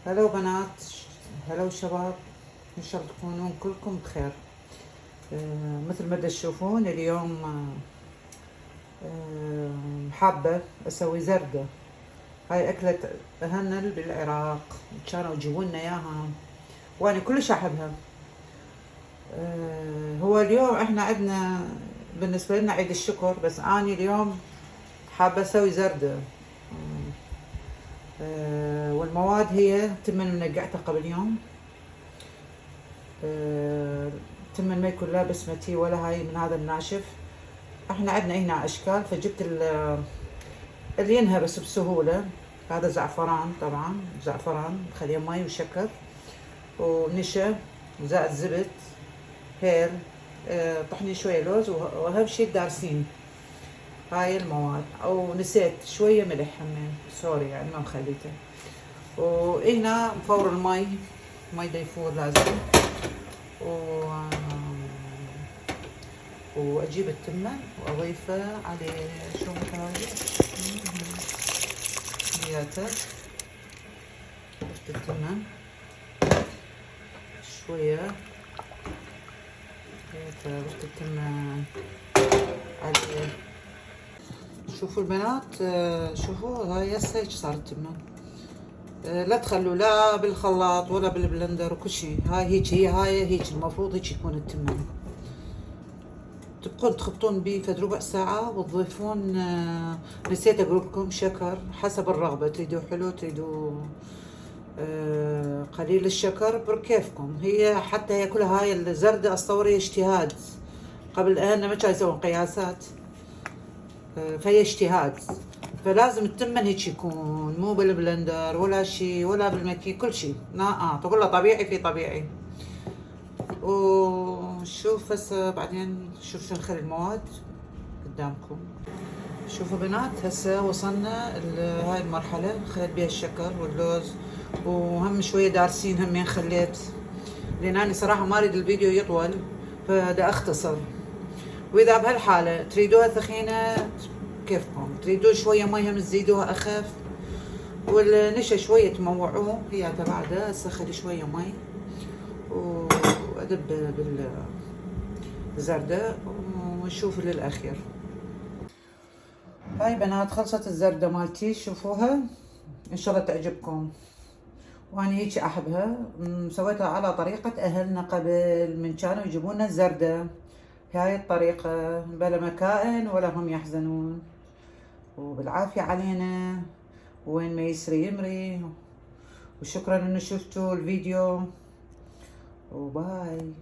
هلو بنات، هلو شباب، ان شاء الله تكونون كلكم بخير. مثل ما تشوفون اليوم حابة اسوي زردة. هاي اكلة اهنل بالعراق، كانوا يجيبون لنا اياها وانا كلش احبها. هو اليوم احنا عندنا بالنسبة لنا عيد الشكر، بس اني اليوم حابة اسوي زردة. والمواد هي تمن منقعتها قبل يوم. تمن ما يكون لا بسمتي ولا هاي من هذا الناشف. احنا عندنا هنا اشكال، فجبت اللي ينهرس بسهولة. هذا زعفران، طبعا زعفران خليه مي وشكر ونشا زائد زبد هيل. طحني شوية لوز، واهم شي الدارسين. هاي المواد، او نسيت شوية ملح همين، سوري يعني ما مخليته. وهنا فور المي دا يفور لازم. واجيب التمن واضيفه عليه. شو هاي بياته، ضفت التمن شويه، ضفت التمن عليه. شوفوا البنات، شوفوا هاي هسه هيك صار التمن. لا تخلوا لا بالخلاط ولا بالبلندر وكل شيء. هاي هيك المفروض هيك يكون التمن. تبقون تخبطون بيه فد ربع ساعة وتضيفون نسيت اقول لكم شكر حسب الرغبة، تريدوا حلو تريدوا قليل الشكر بركيفكم. هي حتى هي كلها هاي الزردة الصورية اجتهاد. قبل أهلنا ما كانوا يسوون قياسات، فهي اجتهاد. فلازم التمن هيك يكون، مو بالبلندر ولا شي ولا بالمكي كل شي. تقول له طبيعي في طبيعي. وشوف هسه بعدين شوف شو نخلي المواد قدامكم. شوفوا بنات، هسه وصلنا هاي المرحلة. خليت بيها الشكر واللوز، وهم شوية دارسين همين خليت، لان انا صراحة ما اريد الفيديو يطول فدا اختصر. واذا بهالحالة تريدوها ثخينة كيفكم، تريدوا شوية مي هم تزيدوها اخف، والنشا شوية تموعوه. هي بعدها هسه خلي شوية مي وادب بالزردة ونشوف للاخير. هاي بنات خلصت الزردة مالتي، شوفوها ان شاء الله تعجبكم. وانا هيك احبها. سويتها على طريقة اهلنا قبل، من كانوا يجيبون الزردة بهاي الطريقة بلا مكائن ولا هم يحزنون. وبالعافية علينا، وين ما يسري يمري. وشكرا انه شفتوا الفيديو، وباي.